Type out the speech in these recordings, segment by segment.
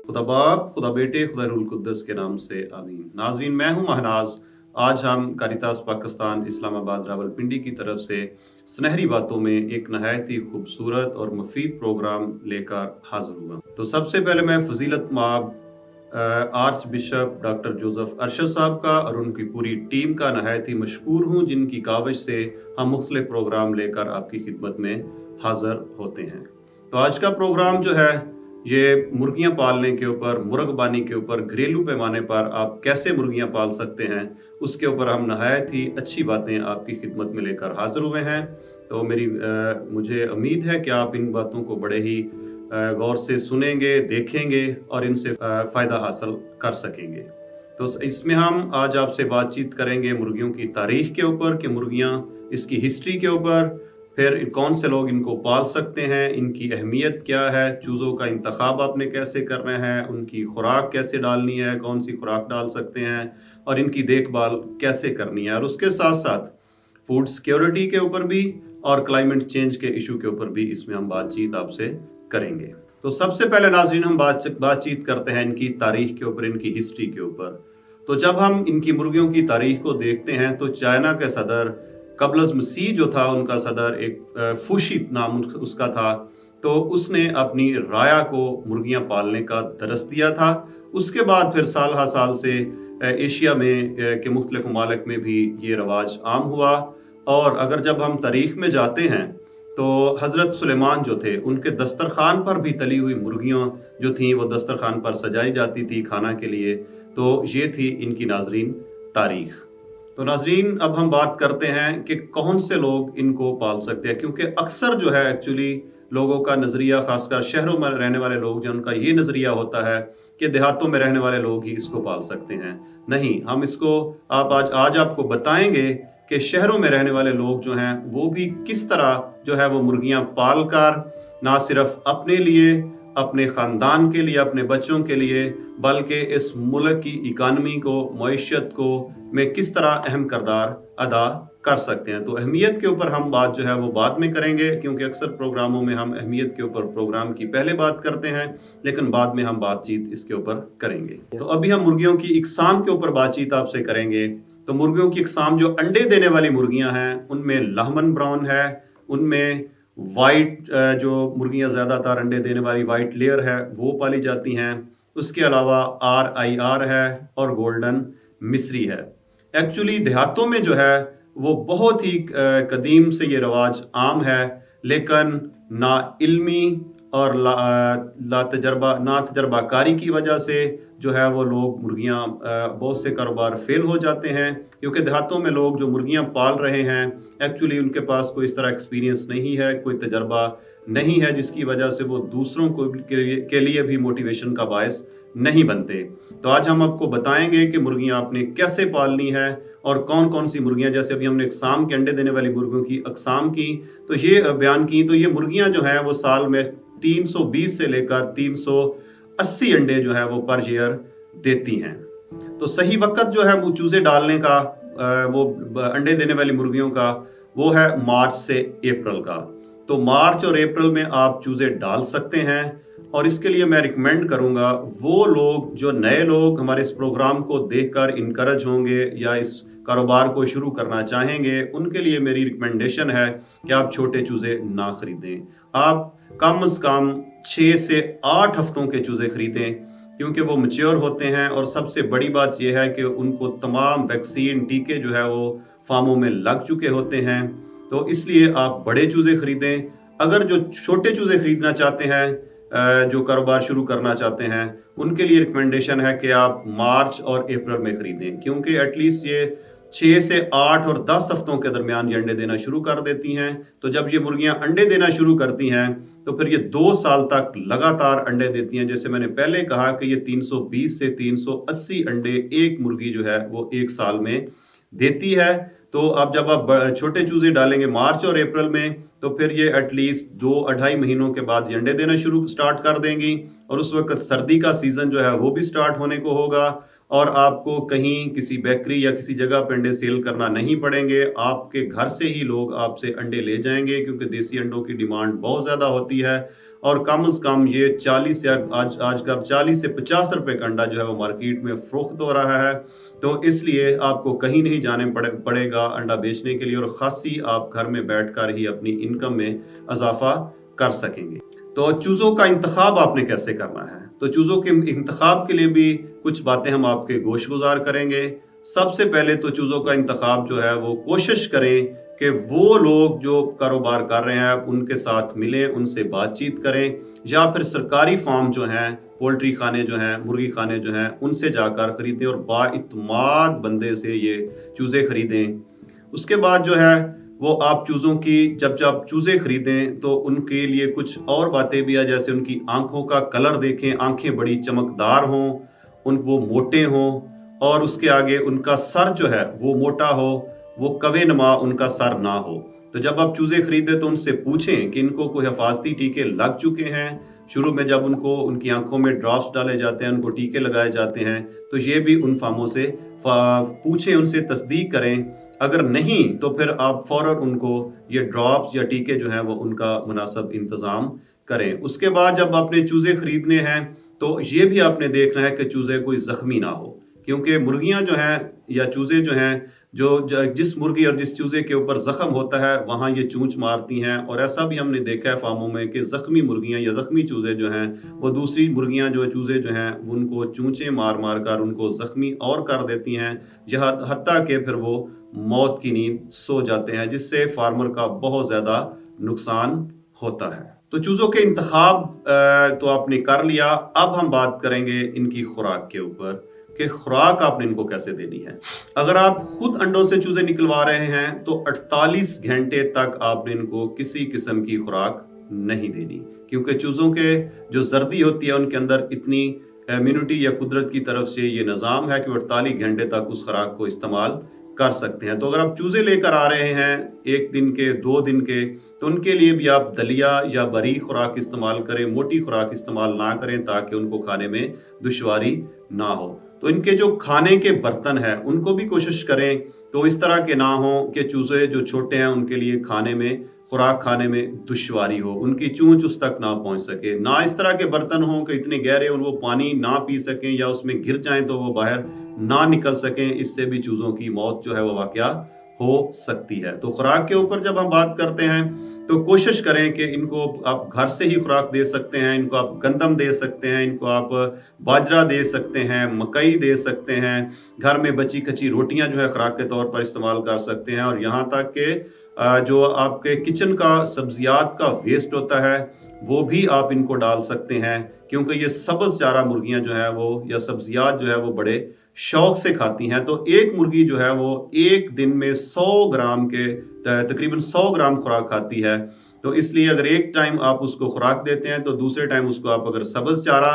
खुदा बाप, खुदा बेटे, खुदा रूल कुद्दस के नाम से आमीन। नाज़रीन, मैं हूँ महनाज। आज हम कारितास पाकिस्तान इस्लामाबाद रावलपिंडी की तरफ से सुनहरी बातों में एक नहायत ही खूबसूरत और मुफीद प्रोग्राम लेकर हाजिर हुआ। तो सबसे पहले मैं फजीलत माब arch bishop doctor Joseph Arshad साहब का और उनकी पूरी टीम का नहायत ही मशकूर हूँ, जिनकी काविश से हम मुख्तलिफ प्रोग्राम लेकर आपकी खिदमत में हाजिर होते हैं। तो आज का प्रोग्राम जो है ये मुर्गियां पालने के ऊपर, मुर्गबानी के ऊपर, घरेलू पैमाने पर आप कैसे मुर्गियां पाल सकते हैं, उसके ऊपर हम नहायत ही अच्छी बातें आपकी खिदमत में लेकर हाजिर हुए हैं। तो मुझे उम्मीद है कि आप इन बातों को बड़े ही गौर से सुनेंगे, देखेंगे और इनसे फ़ायदा हासिल कर सकेंगे। तो इसमें हम आज आपसे बातचीत करेंगे मुर्गियों की तारीख के ऊपर कि मुर्गियां, इसकी हिस्ट्री के ऊपर, फिर कौन से लोग इनको पाल सकते हैं, इनकी अहमियत क्या है, चूज़ों का इंतखाब आपने कैसे करना है, उनकी खुराक कैसे डालनी है, कौन सी खुराक डाल सकते हैं और इनकी देखभाल कैसे करनी है, और उसके साथ साथ फूड सिक्योरिटी के ऊपर भी और क्लाइमेट चेंज के इशू के ऊपर भी इसमें हम बातचीत आपसे करेंगे। तो सबसे पहले नाज़रीन हम बातचीत करते हैं इनकी तारीख के ऊपर, इनकी हिस्ट्री के ऊपर। तो जब हम इनकी मुर्गियों की तारीख को देखते हैं तो चाइना के सदर कबलस मसीह जो था, उनका सदर एक फूशी नाम उसका था, तो उसने अपनी राया को मुर्गियां पालने का दरस दिया था। उसके बाद फिर साल हा साल से एशिया में के मुख्तलिफ ममालिक में भी ये रवाज आम हुआ। और अगर जब हम तारीख में जाते हैं तो हज़रत सुलेमान जो थे, उनके दस्तरखान पर भी तली हुई मुर्गियां जो थीं वो दस्तरखान पर सजाई जाती थी खाना के लिए। तो ये थी इनकी नाजरीन तारीख। तो नाजरीन अब हम बात करते हैं कि कौन से लोग इनको पाल सकते हैं, क्योंकि अक्सर जो है एक्चुअली लोगों का नज़रिया, खासकर शहरों में रहने वाले लोग जो, उनका ये नज़रिया होता है कि देहातों में रहने वाले लोग ही इसको पाल सकते हैं। नहीं, हम इसको आज आपको बताएंगे कि शहरों में रहने वाले लोग जो हैं वो भी किस तरह जो है वो मुर्गियां पाल कर ना सिर्फ अपने लिए, अपने ख़ानदान के लिए, अपने बच्चों के लिए, बल्कि इस मुल्क की इकानमी को, मईशत को में किस तरह अहम किरदार अदा कर सकते हैं। तो अहमियत के ऊपर हम बात जो है वो बाद में करेंगे, क्योंकि अक्सर प्रोग्रामों में हम अहमियत के ऊपर प्रोग्राम की पहले बात करते हैं, लेकिन बाद में हम बातचीत इसके ऊपर करेंगे। तो अभी हम मुर्गियों की इकसाम के ऊपर बातचीत आपसे करेंगे। तो मुर्गियों की इकसाम, जो अंडे देने वाली मुर्गियां हैं उनमें लहमन ब्राउन है, उनमें वाइट जो मुर्गियां ज़्यादातर अंडे देने वाली वाइट लेयर है वो पाली जाती हैं। उसके अलावा RIR है और गोल्डन मिस्री है। एक्चुअली देहातों में जो है वो बहुत ही कदीम से ये रवाज आम है, लेकिन ना इल्मी और ना तजर्बाकारी की वजह से जो है वो लोग मुर्गियां, बहुत से कारोबार फेल हो जाते हैं, क्योंकि देहातों में लोग जो मुर्गियां पाल रहे हैं एक्चुअली उनके पास कोई इस तरह एक्सपीरियंस नहीं है, कोई तजर्बा नहीं है, जिसकी वजह से वो दूसरों को के लिए भी मोटिवेशन का बायस नहीं बनते। तो आज हम आपको बताएंगे कि मुर्गियां आपने कैसे पालनी है और कौन कौन सी मुर्गियां, जैसे अभी हमने अक़साम के अंडे देने वाली मुर्गियों की अक़साम की तो ये बयान की, तो ये मुर्गियां जो हैं वो साल में 320 से लेकर 380 अंडे जो है वो पर ईयर देती हैं। तो सही वक्त जो है वो चूजे डालने का, वो अंडे देने वाली मुर्गियों का, वो है मार्च से अप्रैल का। तो मार्च और अप्रैल में आप चूजे डाल सकते हैं। और इसके लिए मैं रिकमेंड करूंगा वो लोग, जो नए लोग हमारे इस प्रोग्राम को देखकर इनकरेज होंगे या इस कारोबार को शुरू करना चाहेंगे, उनके लिए मेरी रिकमेंडेशन है कि आप छोटे चूजे ना खरीदें। आप कम से कम 6 से 8 हफ्तों के चूजे खरीदें, क्योंकि वो मैच्योर होते हैं। और सबसे बड़ी बात यह है कि उनको तमाम वैक्सीन, टीके जो है वो फार्मों में लग चुके होते हैं। तो इसलिए आप बड़े चूजे खरीदें। अगर जो छोटे चूजे खरीदना चाहते हैं, जो कारोबार शुरू करना चाहते हैं, उनके लिए रिकमेंडेशन है कि आप मार्च और अप्रैल में खरीदें, क्योंकि एटलीस्ट ये 6 से 8 और 10 हफ्तों के दरमियान ये अंडे देना शुरू कर देती हैं। तो जब ये मुर्गियां अंडे देना शुरू करती हैं तो फिर ये 2 साल तक लगातार अंडे देती हैं। जैसे मैंने पहले कहा कि ये 320 से 380 अंडे एक मुर्गी जो है वो एक साल में देती है। तो अब जब आप छोटे चूजे डालेंगे मार्च और अप्रैल में, तो फिर ये एटलीस्ट 2-2.5 महीनों के बाद ये अंडे देना स्टार्ट कर देंगी। और उस वक्त सर्दी का सीजन जो है वो भी स्टार्ट होने को होगा, और आपको कहीं किसी बेकरी या किसी जगह पे अंडे सेल करना नहीं पड़ेंगे। आपके घर से ही लोग आपसे अंडे ले जाएंगे, क्योंकि देसी अंडों की डिमांड बहुत ज़्यादा होती है। اور कम से कम ये 40 से आजकल 40 से 50 रुपए का अंडा जो है वो मार्केट में फ़रोख्त हो रहा है। तो इसलिए आपको कहीं नहीं जाने पड़ेगा अंडा बेचने के लिए, और ख़ासी आप घर में बैठकर ही अपनी इनकम में इज़ाफ़ा कर सकेंगे। तो चूज़ों का इंतखाब आपने कैसे करना है? तो चूज़ों के इंतखाब के लिए भी कुछ बातें हम आपके गोशगुजार करेंगे। सबसे पहले तो चूज़ों का इंतखाब जो है वो कोशिश करें कि वो लोग जो कारोबार कर रहे हैं उनके साथ मिलें, उनसे बातचीत करें, या फिर सरकारी फार्म जो हैं, पोल्ट्री खाने जो हैं, मुर्गी खाने जो हैं, उनसे जाकर ख़रीदें और बाइत्माद बंदे से ये चूज़े ख़रीदें। उसके बाद जो है वो आप चूज़ों की जब चूज़े ख़रीदें तो उनके लिए कुछ और बातें भी हैं, जैसे उनकी आँखों का कलर देखें, आँखें बड़ी चमकदार हों, वो मोटे हों, और उसके आगे उनका सर जो है वो मोटा हो, वो कवे नमा उनका सर ना हो। तो जब आप चूज़े खरीदें तो उनसे पूछें कि इनको कोई हिफाजती टीके लग चुके हैं। शुरू में जब उनकी आंखों में ड्रॉप्स डाले जाते हैं, उनको टीके लगाए जाते हैं, तो ये भी उन फार्मों से पूछें, उनसे तस्दीक करें। अगर नहीं तो फिर आप फौरन उनको ये ड्रॉप्स या टीके जो हैं वो उनका मुनासिब इंतज़ाम करें। उसके बाद जब आपने चूज़े खरीदने हैं तो ये भी आपने देखना है कि चूज़े कोई ज़ख्मी ना हो, क्योंकि मुर्गियां जो हैं या चूज़े जो हैं, जिस मुर्गी और जिस चूज़े के ऊपर ज़ख्म होता है वहाँ ये चूंच मारती हैं, और ऐसा भी हमने देखा है फार्मों में कि ज़ख्मी मुर्गियां या ज़ख्मी चूज़े जो हैं वो दूसरी मुर्गियां जो चूज़े जो हैं उनको चूंचे मार मार कर उनको ज़ख्मी और कर देती हैं, हत्ता कि फिर वो मौत की नींद सो जाते हैं, जिससे फार्मर का बहुत ज़्यादा नुकसान होता है। तो चूज़ों के इंतखाब तो आपने कर लिया। अब हम बात करेंगे इनकी खुराक के ऊपर कि खुराक आपने इनको कैसे देनी है। अगर आप खुद अंडों से चूज़े निकलवा रहे हैं तो 48 घंटे तक आपने इनको किसी किस्म की खुराक नहीं देनी, क्योंकि चूज़ों के जो जर्दी होती है उनके अंदर इतनी इम्यूनिटी या कुदरत की तरफ से ये निज़ाम है कि वो 48 घंटे तक उस खुराक को इस्तेमाल कर सकते हैं। तो अगर आप चूज़े लेकर आ रहे हैं 1 दिन के 2 दिन के, तो उनके लिए भी आप दलिया या बारीक खुराक इस्तेमाल करें, मोटी खुराक इस्तेमाल ना करें, ताकि उनको खाने में दुश्वारी ना हो। तो इनके जो खाने के बर्तन हैं उनको भी कोशिश करें तो इस तरह के ना हो कि चूज़े जो छोटे हैं उनके लिए खुराक खाने में दुश्वारी हो, उनकी चूंच उस तक ना पहुंच सके। ना इस तरह के बर्तन हों कि इतने गहरे और वो पानी ना पी सकें, या उसमें गिर जाएं तो वो बाहर ना निकल सकें, इससे भी चूज़ों की मौत जो है वो वाकया हो सकती है। तो खुराक के ऊपर जब हम बात करते हैं तो कोशिश करें कि इनको आप घर से ही खुराक दे सकते हैं, इनको आप गंदम दे सकते हैं, इनको आप बाजरा दे सकते हैं, मकई दे सकते हैं, घर में बची कच्ची रोटियां जो है खुराक के तौर पर इस्तेमाल कर सकते हैं, और यहाँ तक कि जो आपके किचन का सब्जियात का वेस्ट होता है वो भी आप इनको डाल सकते हैं, क्योंकि ये सब्ज़ चारा मुर्गियां जो है वो या सब्जियात जो है वो बड़े शौक से खाती हैं। तो एक मुर्गी जो है वो एक दिन में 100 ग्राम के तकरीबन 100 ग्राम खुराक खाती है। तो इसलिए अगर एक टाइम आप उसको खुराक देते हैं तो दूसरे टाइम उसको आप अगर सब्ज़ चारा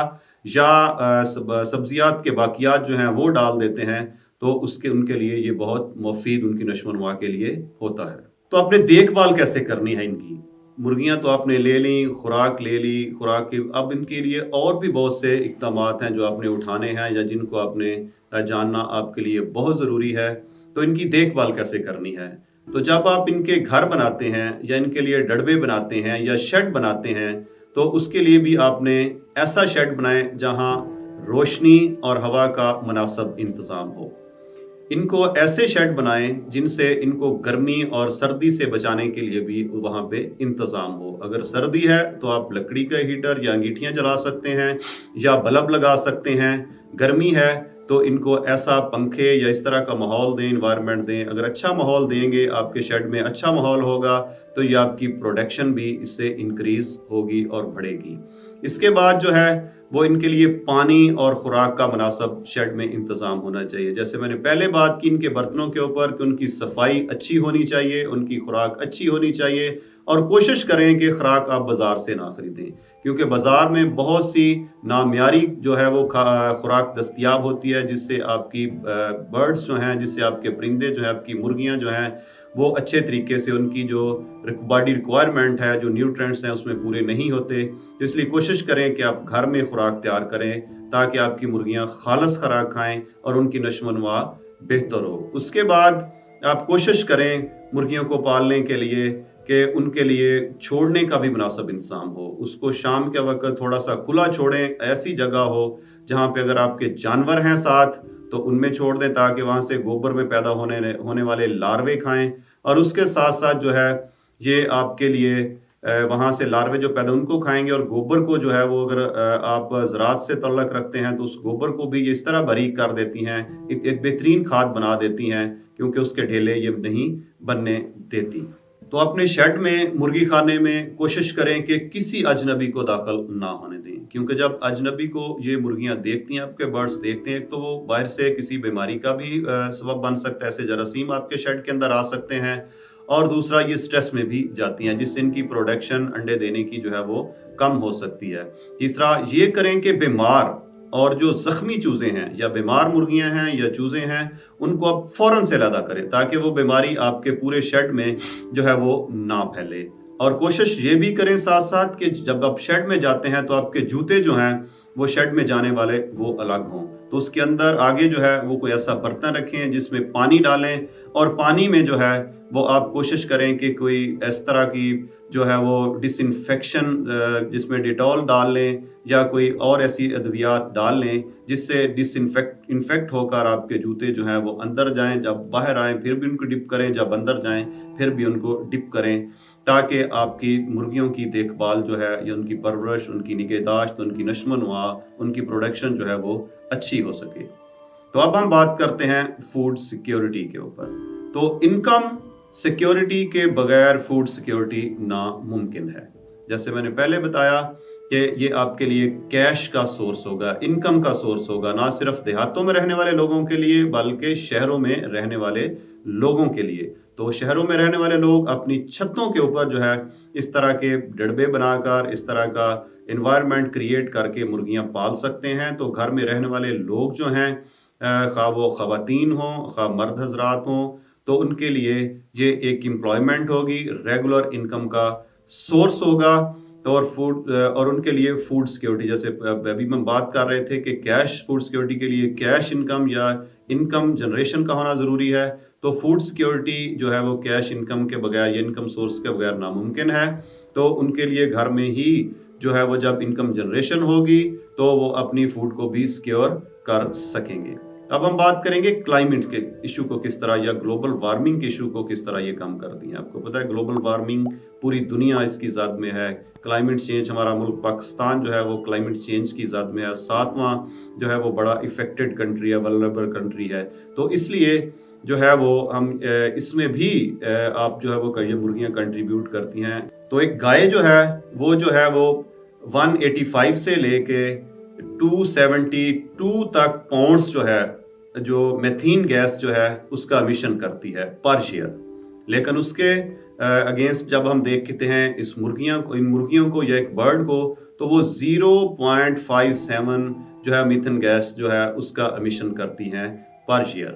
या सब्जियात के बाकियात जो हैं वो डाल देते हैं तो उनके लिए ये बहुत मुफीद उनकी नशोनुमा के लिए होता है। तो आपने देखभाल कैसे करनी है इनकी। मुर्गियां तो आपने ले ली, खुराक ले ली, खुराक की अब इनके लिए और भी बहुत से इक़दामात हैं जो आपने उठाने हैं या जिनको आपने जानना आपके लिए बहुत ज़रूरी है। तो इनकी देखभाल कैसे करनी है। तो जब आप इनके घर बनाते हैं या इनके लिए डड़बे बनाते हैं या शेड बनाते हैं तो उसके लिए भी आपने ऐसा शेड बनाएं जहां रोशनी और हवा का मुनासिब इंतज़ाम हो। इनको ऐसे शेड बनाएं जिनसे इनको गर्मी और सर्दी से बचाने के लिए भी वहाँ पे इंतज़ाम हो। अगर सर्दी है तो आप लकड़ी का हीटर या अंगीठियाँ जला सकते हैं या बल्ब लगा सकते हैं। गर्मी है तो इनको ऐसा पंखे या इस तरह का माहौल दें, इन्वायरमेंट दें। अगर अच्छा माहौल देंगे, आपके शेड में अच्छा माहौल होगा तो ये आपकी प्रोडक्शन भी इससे इंक्रीज होगी और बढ़ेगी। इसके बाद जो है वो इनके लिए पानी और खुराक का मुनासिब शेड में इंतज़ाम होना चाहिए। जैसे मैंने पहले बात की इनके बर्तनों के ऊपर कि उनकी सफाई अच्छी होनी चाहिए, उनकी खुराक अच्छी होनी चाहिए, और कोशिश करें कि खुराक आप बाज़ार से ना ख़रीदें, क्योंकि बाज़ार में बहुत सी नामियारी जो है वो खुराक दस्तयाब होती है, जिससे आपकी बर्ड्स जो हैं, जिससे आपके परिंदे जो हैं, आपकी मुर्गियाँ जो हैं वो अच्छे तरीके से उनकी जो बॉडी रिक्वायरमेंट है, जो न्यूट्रिएंट्स हैं उसमें पूरे नहीं होते। तो इसलिए कोशिश करें कि आप घर में खुराक तैयार करें ताकि आपकी मुर्गियाँ खालस खुराक खाएं और उनकी नशोनुमा बेहतर हो। उसके बाद आप कोशिश करें मुर्गियों को पालने के लिए کہ ان کے لیے چھوڑنے کا بھی مناسب انتظام ہو. اس کو شام کے وقت تھوڑا سا کھلا چھوڑیں, ایسی جگہ ہو جہاں پہ اگر آپ کے جانور ہیں ساتھ تو ان میں چھوڑ دیں تاکہ وہاں سے گوبر میں پیدا ہونے والے لاروے کھائیں. اور اس کے ساتھ ساتھ جو ہے یہ آپ کے لیے وہاں سے لاروے جو پیدا ان کو کھائیں گے, اور گوبر کو جو ہے وہ اگر آپ زراعت سے تعلق رکھتے ہیں تو اس گوبر کو بھی یہ اس طرح باریک کر دیتی ہیں, ایک بہترین کھاد بنا دیتی ہیں کیونکہ اس کے ڈھیلے یہ نہیں بننے دیتی. تو اپنے شیڈ میں, مرغی خانے میں کوشش کریں کہ کسی اجنبی کو داخل نہ ہونے دیں, کیونکہ جب اجنبی کو یہ مرغیاں دیکھتی ہیں, آپ کے برڈز دیکھتے ہیں, تو وہ باہر سے کسی بیماری کا بھی سبب بن سکتا ہے, ایسے جراثیم آپ کے شیڈ کے اندر آ سکتے ہیں. اور دوسرا یہ سٹریس میں بھی جاتی ہیں جس سے ان کی پروڈکشن انڈے دینے کی جو ہے وہ کم ہو سکتی ہے. تیسرا یہ کریں کہ بیمار اور جو زخمی چوزے ہیں یا بیمار مرغیاں ہیں یا چوزے ہیں ان کو آپ فوراً سے علیحدہ کریں تاکہ وہ بیماری آپ کے پورے شیڈ میں جو ہے وہ نہ پھیلے. اور کوشش یہ بھی کریں ساتھ ساتھ کہ جب آپ شیڈ میں جاتے ہیں تو آپ کے جوتے جو ہیں وہ شیڈ میں جانے والے وہ الگ ہوں. تو اس کے اندر آگے جو ہے وہ کوئی ایسا برتن رکھیں جس میں پانی ڈالیں, اور پانی میں جو ہے وہ آپ کوشش کریں کہ کوئی اس طرح کی جو ہے وہ ڈس انفیکشن جس میں ڈیٹول ڈال لیں یا کوئی اور ایسی ادویات ڈال لیں جس سے انفیکٹ ہو کر آپ کے جوتے جو ہیں وہ اندر جائیں, جب باہر آئیں پھر بھی ان کو ڈپ کریں, جب اندر جائیں پھر بھی ان کو ڈپ کریں, تاکہ آپ کی مرغیوں کی دیکھ بھال جو ہے یا ان کی پرورش, ان کی نگہداشت, ان کی نشو و نما, ان کی پروڈکشن جو ہے وہ اچھی ہو سکے. تو اب ہم بات کرتے ہیں فوڈ سیکیورٹی کے اوپر. تو انکم سیکیورٹی کے بغیر فوڈ سیکیورٹی ناممکن ہے. جیسے میں نے پہلے بتایا کہ یہ آپ کے لیے کیش کا سورس ہوگا, انکم کا سورس ہوگا, نہ صرف دیہاتوں میں رہنے والے لوگوں کے لیے بلکہ شہروں میں رہنے والے لوگوں کے لیے. تو شہروں میں رہنے والے لوگ اپنی چھتوں کے اوپر جو ہے اس طرح کے ڈڑبے بنا کر, اس طرح کا انوائرمنٹ کریٹ کر کے مرغیاں پال سکتے ہیں. تو گھر میں رہنے والے لوگ جو ہیں, خواہ وہ خواتین ہوں خواہ مرد حضرات ہوں, تو ان کے لیے یہ ایک امپلائمنٹ ہوگی, ریگولر انکم کا سورس ہوگا. اور ان کے لیے فوڈ سیکیورٹی, جیسے ابھی ہم بات کر رہے تھے کہ کیش فوڈ سیکیورٹی کے لیے کیش انکم یا انکم جنریشن کا ہونا ضروری ہے, تو فوڈ سیکیورٹی جو ہے وہ کیش انکم کے بغیر یا انکم سورس کے بغیر ناممکن ہے. تو ان کے لیے گھر میں ہی جو ہے وہ جب انکم جنریشن ہوگی تو وہ اپنی فوڈ کو بھی سیکیور کر سکیں گے. اب ہم بات کریں گے کلائمیٹ کے ایشو کو کس طرح, یا گلوبل وارمنگ کے ایشو کو کس طرح یہ کم کرتی ہیں. آپ کو پتہ ہے گلوبل وارمنگ پوری دنیا اس کی زد میں ہے. کلائمیٹ چینج, ہمارا ملک پاکستان جو ہے وہ کلائمیٹ چینج کی زد میں ہے, 7واں جو ہے وہ بڑا افیکٹڈ کنٹری ہے, ولنریبل کنٹری ہے. تو اس لیے جو ہے وہ ہم اس میں بھی آپ جو ہے وہ یہ مرغیاں کنٹریبیوٹ کرتی ہیں. تو ایک گائے جو ہے وہ 185 سے لے کے 272 تک پاؤنڈز جو ہے جو میتھین گیس جو ہے اس کا امیشن کرتی ہے پر ایئر. لیکن اس کے اگینسٹ جب ہم دیکھتے ہیں ان مرغیوں کو یا ایک برڈ کو, تو وہ 0.57 جو ہے میتھین گیس جو ہے اس کا امیشن کرتی ہیں پر ایئر.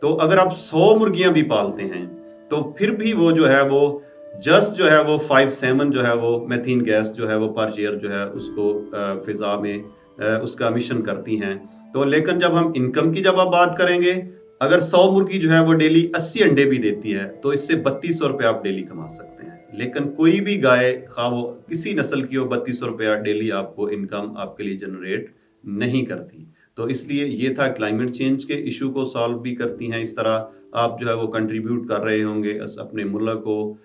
تو اگر آپ 100 مرغیاں بھی پالتے ہیں تو پھر بھی وہ جو ہے وہ جسٹ جو ہے وہ 57 جو ہے وہ میتھین گیس جو ہے وہ پر ایئر جو ہے اس کو فضا میں اس کا امیشن کرتی ہیں. تو لیکن جب ہم انکم کی جب آپ بات کریں گے, اگر 100 مرغی جو ہے وہ ڈیلی 80 انڈے بھی دیتی ہے تو اس سے 3200 روپے آپ ڈیلی کما سکتے ہیں. لیکن کوئی بھی گائے خواہ وہ کسی نسل کی ہو 3200 روپیہ ڈیلی آپ کو انکم آپ کے لیے جنریٹ نہیں کرتی. تو اس لیے یہ تھا کلائمیٹ چینج کے ایشو کو سالو بھی کرتی ہیں. اس طرح آپ جو ہے وہ کنٹریبیوٹ کر رہے ہوں گے اپنے ملک کو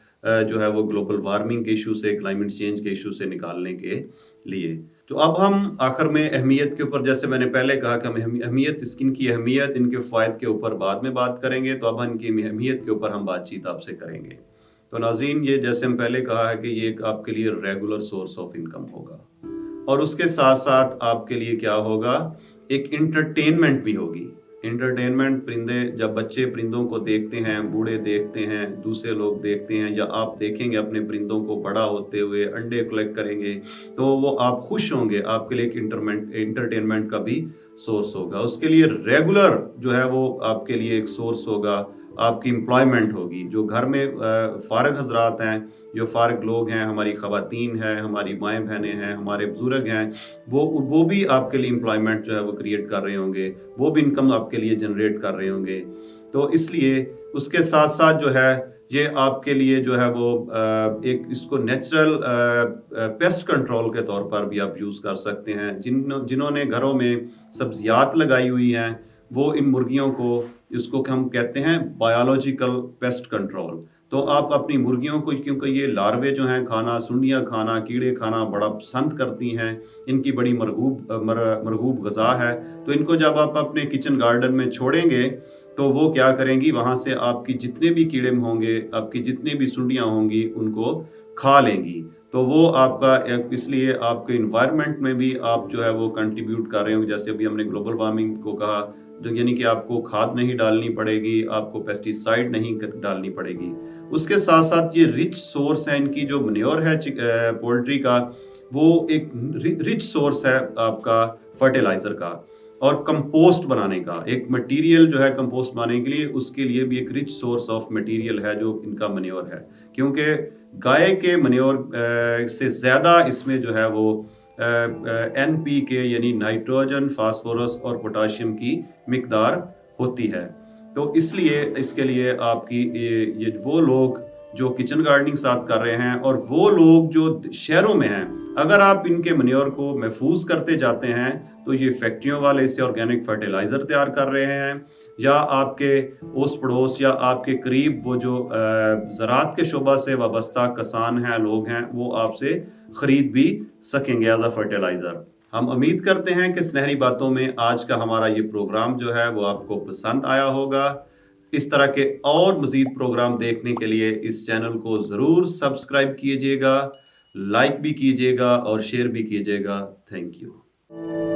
جو ہے وہ گلوبل وارمنگ کے ایشو سے, کلائمیٹ چینج کے ایشو سے نکالنے کے لیے. تو اب ہم آخر میں اہمیت کے اوپر, جیسے میں نے پہلے کہا کہ ہم ان کی اہمیت, ان کے فوائد کے اوپر بعد میں بات کریں گے. تو اب ان کی اہمیت کے اوپر ہم بات چیت آپ سے کریں گے. تو ناظرین, یہ جیسے ہم پہلے کہا ہے کہ یہ ایک آپ کے لیے ریگولر سورس آف انکم ہوگا, اور اس کے ساتھ ساتھ آپ کے لیے کیا ہوگا, ایک انٹرٹینمنٹ بھی ہوگی. انٹرٹینمنٹ, پرندے جب بچے پرندوں کو دیکھتے ہیں, بوڑھے دیکھتے ہیں, دوسرے لوگ دیکھتے ہیں, یا آپ دیکھیں گے اپنے پرندوں کو بڑا ہوتے ہوئے, انڈے کلیکٹ کریں گے, تو وہ آپ خوش ہوں گے. آپ کے لیے ایک انٹرٹینمنٹ کا بھی سورس ہوگا. اس کے لیے ریگولر جو ہے وہ آپ کے لیے ایک سورس ہوگا, آپ کی امپلائمنٹ ہوگی. جو گھر میں فارغ حضرات ہیں, جو فارغ لوگ ہیں, ہماری خواتین ہیں, ہماری مائیں بہنیں ہیں, ہمارے بزرگ ہیں, وہ بھی آپ کے لیے امپلائمنٹ جو ہے وہ کریٹ کر رہے ہوں گے, وہ بھی انکم آپ کے لیے جنریٹ کر رہے ہوں گے. تو اس لیے اس کے ساتھ ساتھ جو ہے ये आपके लिए जो है वो एक इसको नेचुरल पेस्ट कंट्रोल के तौर पर भी आप यूज़ कर सकते हैं। जिन्होंने घरों में सब्जियात लगाई हुई हैं, वो इन मुर्गियों को, इसको हम कहते हैं बायोलॉजिकल पेस्ट कंट्रोल। तो आप अपनी मुर्गियों को, क्योंकि ये लार्वे जो हैं खाना, सुंडियाँ खाना, कीड़े खाना बड़ा पसंद करती हैं, इनकी बड़ी मरगूब ग़िज़ा है, तो इनको जब आप अपने किचन गार्डन में छोड़ेंगे तो वो क्या करेंगी, वहाँ से आपकी जितने भी कीड़े होंगे, आपकी जितनी भी सुंडियाँ होंगी, उनको खा लेंगी। तो वो आपका इसलिए आपके इन्वायरमेंट में भी आप जो है वो कंट्रीब्यूट कर रहे हो। जैसे अभी हमने ग्लोबल वार्मिंग को कहा, जो यानी कि आपको खाद नहीं डालनी पड़ेगी, आपको पेस्टिसाइड नहीं डालनी पड़ेगी। उसके साथ साथ ये रिच सोर्स है, इनकी जो मैन्योर है पोल्ट्री का, वो एक रिच सोर्स है आपका फर्टिलाइजर का और कंपोस्ट बनाने का। एक मटेरियल जो है कंपोस्ट बनाने के लिए, उसके लिए भी एक रिच सोर्स ऑफ मटेरियल है जो इनका मैन्योर है, क्योंकि गाय के मैन्योर से ज़्यादा इसमें जो है वो NPK यानी नाइट्रोजन, फास्फोरस और पोटाशियम की मिकदार होती है। तो इसलिए इसके लिए आपकी ये वो लोग जो किचन गार्डनिंग साथ कर रहे हैं और वो लोग जो शहरों में हैं, अगर आप इनके मैन्योर को महफूज करते जाते हैं तो ये फैक्ट्रियों वाले इससे ऑर्गेनिक फर्टिलाइजर तैयार कर रहे हैं, या आपके ओस पड़ोस या आपके करीब वो जो ज़राअत के शोबा से वाबस्ता किसान हैं, लोग हैं, वो आपसे खरीद भी सकेंगे एज अ फर्टिलाइजर। हम उम्मीद करते हैं कि सुनहरी बातों में आज का हमारा ये प्रोग्राम जो है वो आपको पसंद आया होगा। इस तरह के और मज़ीद प्रोग्राम देखने के लिए इस चैनल को ज़रूर सब्सक्राइब कीजिएगा, लाइक भी कीजिएगा और शेयर भी कीजिएगा। Thank you.